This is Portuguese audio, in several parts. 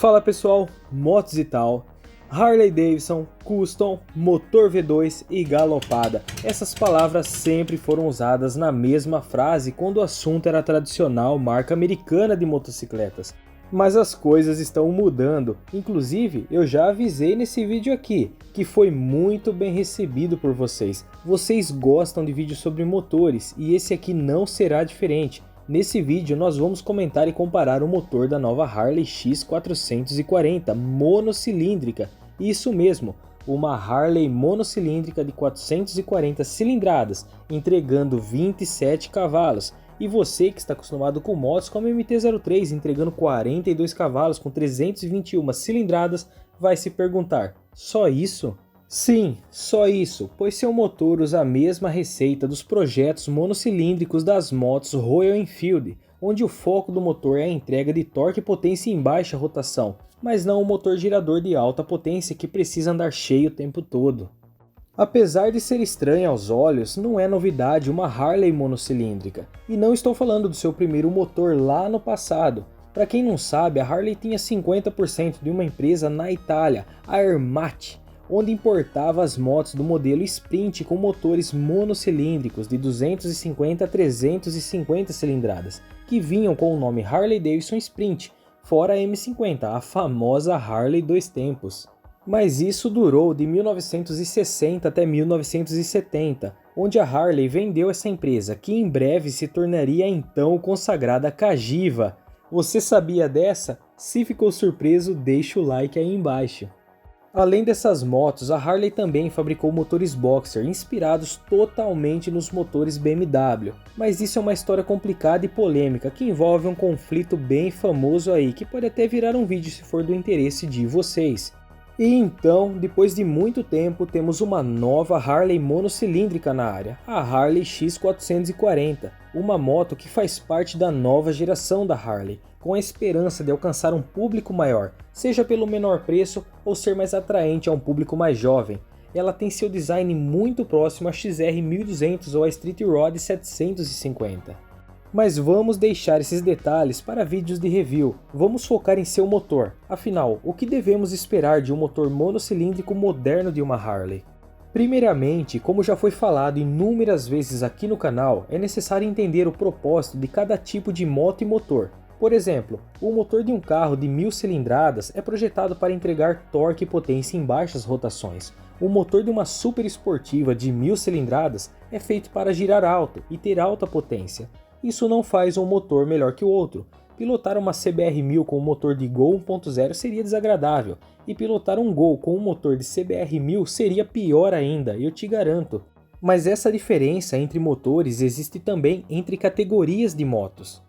Fala pessoal, motos e tal, Harley Davidson, Custom, motor V2 e galopada. Essas palavras sempre foram usadas na mesma frase quando o assunto era a tradicional marca americana de motocicletas. Mas as coisas estão mudando, inclusive eu já avisei nesse vídeo aqui, que foi muito bem recebido por vocês. Vocês gostam de vídeos sobre motores e esse aqui não será diferente. Nesse vídeo nós vamos comentar e comparar o motor da nova Harley X440 monocilíndrica. Isso mesmo, uma Harley monocilíndrica de 440 cilindradas, entregando 27 cavalos. E você que está acostumado com motos como a MT-03 entregando 42 cavalos com 321 cilindradas, vai se perguntar, só isso? Sim, só isso, pois seu motor usa a mesma receita dos projetos monocilíndricos das motos Royal Enfield, onde o foco do motor é a entrega de torque e potência em baixa rotação, mas não o motor girador de alta potência que precisa andar cheio o tempo todo. Apesar de ser estranho aos olhos, não é novidade uma Harley monocilíndrica, e não estou falando do seu primeiro motor lá no passado. Para quem não sabe, a Harley tinha 50% de uma empresa na Itália, a Ermat, onde importava as motos do modelo Sprint com motores monocilíndricos de 250 a 350 cilindradas, que vinham com o nome Harley Davidson Sprint, fora a M50, a famosa Harley dois tempos. Mas isso durou de 1960 até 1970, onde a Harley vendeu essa empresa, que em breve se tornaria a então consagrada Cagiva. Você sabia dessa? Se ficou surpreso, deixa o like aí embaixo. Além dessas motos, a Harley também fabricou motores boxer, inspirados totalmente nos motores BMW. Mas isso é uma história complicada e polêmica, que envolve um conflito bem famoso aí, que pode até virar um vídeo se for do interesse de vocês. E então, depois de muito tempo, temos uma nova Harley monocilíndrica na área, a Harley X440, uma moto que faz parte da nova geração da Harley, com a esperança de alcançar um público maior, seja pelo menor preço ou ser mais atraente a um público mais jovem. Ela tem seu design muito próximo à XR 1200 ou à Street Rod 750. Mas vamos deixar esses detalhes para vídeos de review, vamos focar em seu motor. Afinal, o que devemos esperar de um motor monocilíndrico moderno de uma Harley? Primeiramente, como já foi falado inúmeras vezes aqui no canal, é necessário entender o propósito de cada tipo de moto e motor. Por exemplo, o motor de um carro de 1000 cilindradas é projetado para entregar torque e potência em baixas rotações. O motor de uma super esportiva de 1000 cilindradas é feito para girar alto e ter alta potência. Isso não faz um motor melhor que o outro. Pilotar uma CBR 1000 com um motor de Gol 1.0 seria desagradável, e pilotar um Gol com um motor de CBR 1000 seria pior ainda, eu te garanto. Mas essa diferença entre motores existe também entre categorias de motos.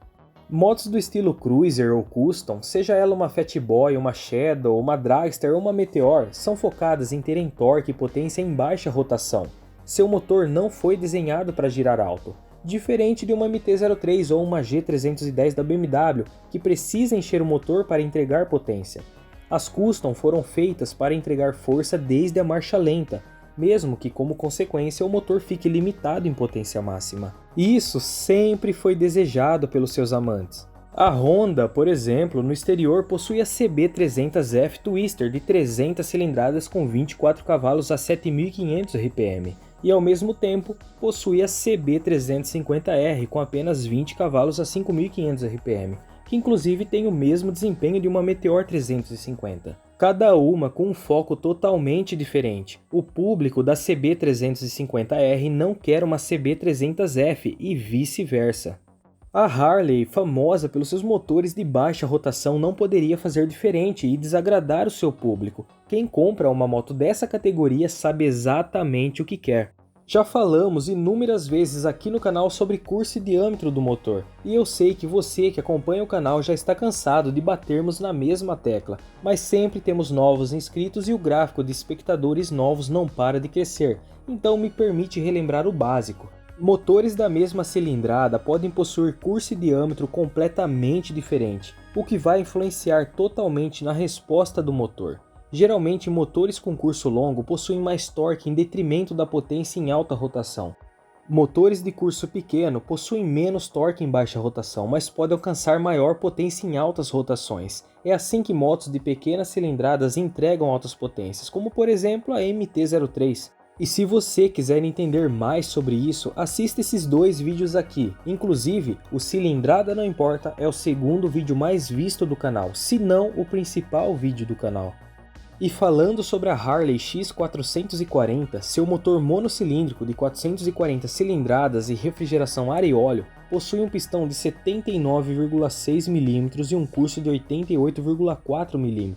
Motos do estilo Cruiser ou Custom, seja ela uma Fat Boy, uma Shadow, uma Dragster ou uma Meteor, são focadas em terem torque e potência em baixa rotação. Seu motor não foi desenhado para girar alto, diferente de uma MT-03 ou uma G310 da BMW, que precisa encher o motor para entregar potência. As Custom foram feitas para entregar força desde a marcha lenta, mesmo que como consequência o motor fique limitado em potência máxima. Isso sempre foi desejado pelos seus amantes. A Honda, por exemplo, no exterior possui a CB300F Twister de 300 cilindradas com 24 cavalos a 7.500 RPM, e ao mesmo tempo possui a CB350R com apenas 20 cavalos a 5.500 RPM, que inclusive tem o mesmo desempenho de uma Meteor 350. Cada uma com um foco totalmente diferente. O público da CB350R não quer uma CB300F e vice-versa. A Harley, famosa pelos seus motores de baixa rotação, não poderia fazer diferente e desagradar o seu público. Quem compra uma moto dessa categoria sabe exatamente o que quer. Já falamos inúmeras vezes aqui no canal sobre curso e diâmetro do motor, e eu sei que você que acompanha o canal já está cansado de batermos na mesma tecla, mas sempre temos novos inscritos e o gráfico de espectadores novos não para de crescer, então me permite relembrar o básico. Motores da mesma cilindrada podem possuir curso e diâmetro completamente diferente, o que vai influenciar totalmente na resposta do motor. Geralmente, motores com curso longo possuem mais torque em detrimento da potência em alta rotação. Motores de curso pequeno possuem menos torque em baixa rotação, mas podem alcançar maior potência em altas rotações. É assim que motos de pequenas cilindradas entregam altas potências, como por exemplo a MT-03. E se você quiser entender mais sobre isso, assista esses dois vídeos aqui. Inclusive, o Cilindrada Não Importa é o segundo vídeo mais visto do canal, se não o principal vídeo do canal. E falando sobre a Harley X440, seu motor monocilíndrico de 440 cilindradas e refrigeração ar e óleo possui um pistão de 79,6 mm e um curso de 88,4 mm,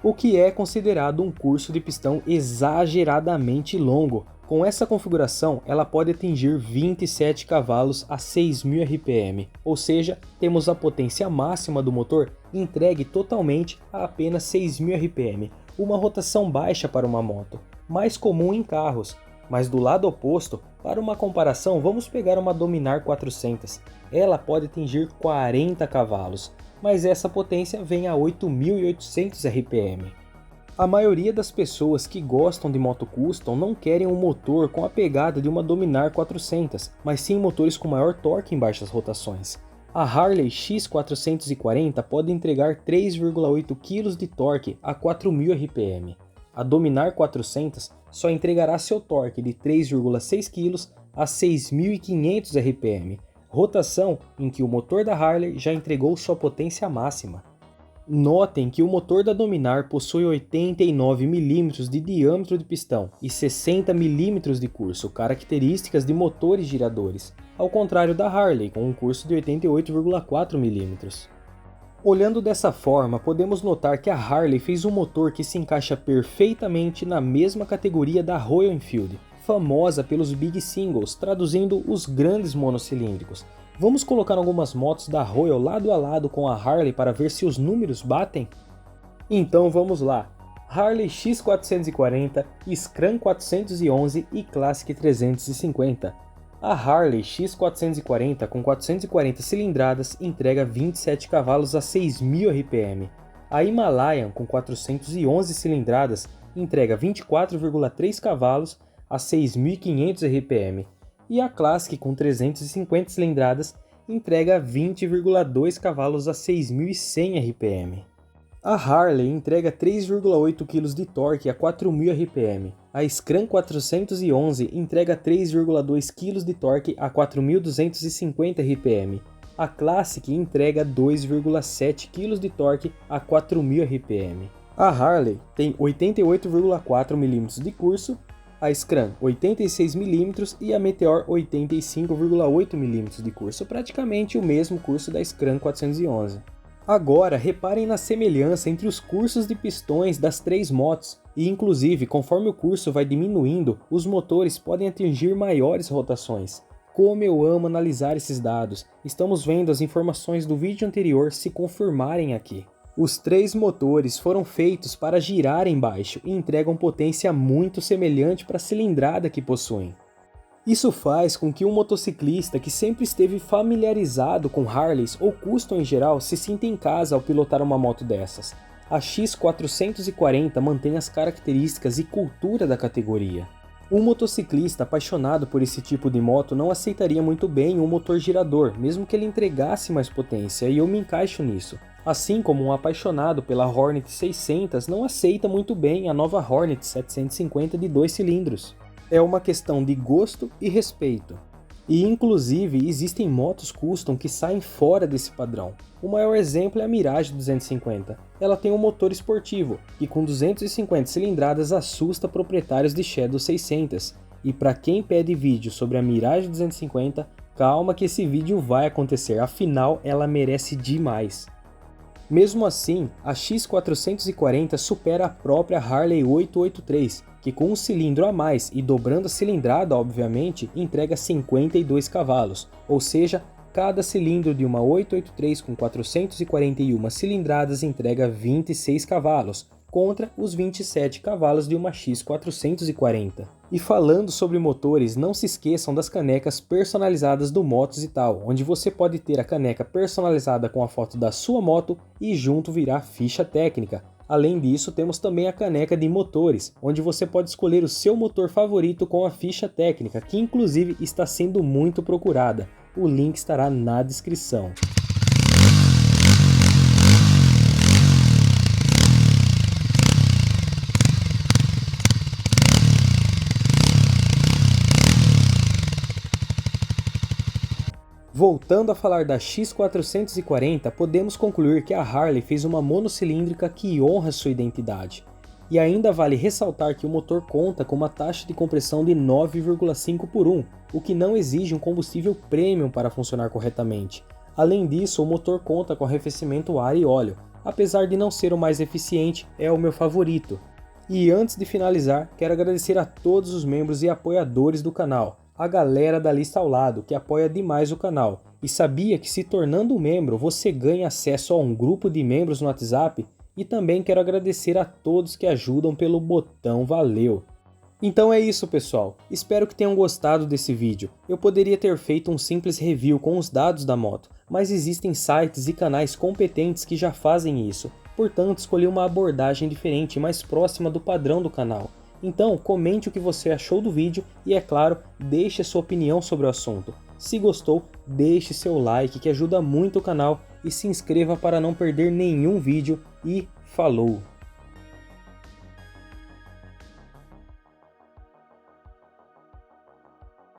o que é considerado um curso de pistão exageradamente longo. Com essa configuração, ela pode atingir 27 cavalos a 6.000 RPM, ou seja, temos a potência máxima do motor entregue totalmente a apenas 6.000 RPM, uma rotação baixa para uma moto, mais comum em carros. Mas do lado oposto, para uma comparação, vamos pegar uma Dominar 400. Ela pode atingir 40 cavalos, mas essa potência vem a 8.800 RPM. A maioria das pessoas que gostam de moto custom não querem um motor com a pegada de uma Dominar 400, mas sim motores com maior torque em baixas rotações. A Harley X440 pode entregar 3,8 kg de torque a 4.000 RPM. A Dominar 400 só entregará seu torque de 3,6 kg a 6.500 RPM, rotação em que o motor da Harley já entregou sua potência máxima. Notem que o motor da Dominar possui 89 mm de diâmetro de pistão e 60 mm de curso, características de motores giradores, ao contrário da Harley, com um curso de 88,4 mm. Olhando dessa forma, podemos notar que a Harley fez um motor que se encaixa perfeitamente na mesma categoria da Royal Enfield, famosa pelos Big Singles, traduzindo os grandes monocilíndricos. Vamos colocar algumas motos da Royal lado a lado com a Harley para ver se os números batem? Então vamos lá! Harley X440, Scram 411 e Classic 350. A Harley X440 com 440 cilindradas entrega 27 cavalos a 6.000 RPM. A Himalayan com 411 cilindradas entrega 24,3 cavalos a 6.500 RPM. E a Classic com 350 cilindradas entrega 20,2 cavalos a 6.100 RPM. A Harley entrega 3,8 kg de torque a 4.000 RPM. A Scram 411 entrega 3,2 kg de torque a 4.250 RPM. A Classic entrega 2,7 kg de torque a 4.000 RPM. A Harley tem 88,4 mm de curso, a Scram 86 mm e a Meteor 85,8 mm de curso, praticamente o mesmo curso da Scram 411. Agora, reparem na semelhança entre os cursos de pistões das três motos, e inclusive, conforme o curso vai diminuindo, os motores podem atingir maiores rotações. Como eu amo analisar esses dados, estamos vendo as informações do vídeo anterior se confirmarem aqui. Os três motores foram feitos para girar embaixo e entregam potência muito semelhante para a cilindrada que possuem. Isso faz com que um motociclista que sempre esteve familiarizado com Harleys ou custom em geral se sinta em casa ao pilotar uma moto dessas. A X440 mantém as características e cultura da categoria. Um motociclista apaixonado por esse tipo de moto não aceitaria muito bem um motor girador, mesmo que ele entregasse mais potência, e eu me encaixo nisso. Assim como um apaixonado pela Hornet 600 não aceita muito bem a nova Hornet 750 de 2 cilindros. É uma questão de gosto e respeito. E inclusive existem motos custom que saem fora desse padrão. O maior exemplo é a Mirage 250. Ela tem um motor esportivo, que com 250 cilindradas assusta proprietários de Shadow 600. E para quem pede vídeo sobre a Mirage 250, calma que esse vídeo vai acontecer, afinal ela merece demais. Mesmo assim, a X440 supera a própria Harley 883, que com um cilindro a mais e dobrando a cilindrada obviamente, entrega 52 cavalos, ou seja, cada cilindro de uma 883 com 441 cilindradas entrega 26 cavalos, contra os 27 cavalos de uma X440. E falando sobre motores, não se esqueçam das canecas personalizadas do Motos e Tal, onde você pode ter a caneca personalizada com a foto da sua moto e junto virá ficha técnica. Além disso, temos também a caneca de motores, onde você pode escolher o seu motor favorito com a ficha técnica, que inclusive está sendo muito procurada. O link estará na descrição. Voltando a falar da X440, podemos concluir que a Harley fez uma monocilíndrica que honra sua identidade. E ainda vale ressaltar que o motor conta com uma taxa de compressão de 9,5 por 1, o que não exige um combustível premium para funcionar corretamente. Além disso, o motor conta com arrefecimento ar e óleo. Apesar de não ser o mais eficiente, é o meu favorito. E antes de finalizar, quero agradecer a todos os membros e apoiadores do canal. A galera da lista ao lado, que apoia demais o canal. E sabia que se tornando um membro, você ganha acesso a um grupo de membros no WhatsApp? E também quero agradecer a todos que ajudam pelo botão valeu. Então é isso, pessoal. Espero que tenham gostado desse vídeo. Eu poderia ter feito um simples review com os dados da moto, mas existem sites e canais competentes que já fazem isso. Portanto, escolhi uma abordagem diferente, mais próxima do padrão do canal. Então, comente o que você achou do vídeo e, é claro, deixe a sua opinião sobre o assunto. Se gostou, deixe seu like que ajuda muito o canal e se inscreva para não perder nenhum vídeo e falou!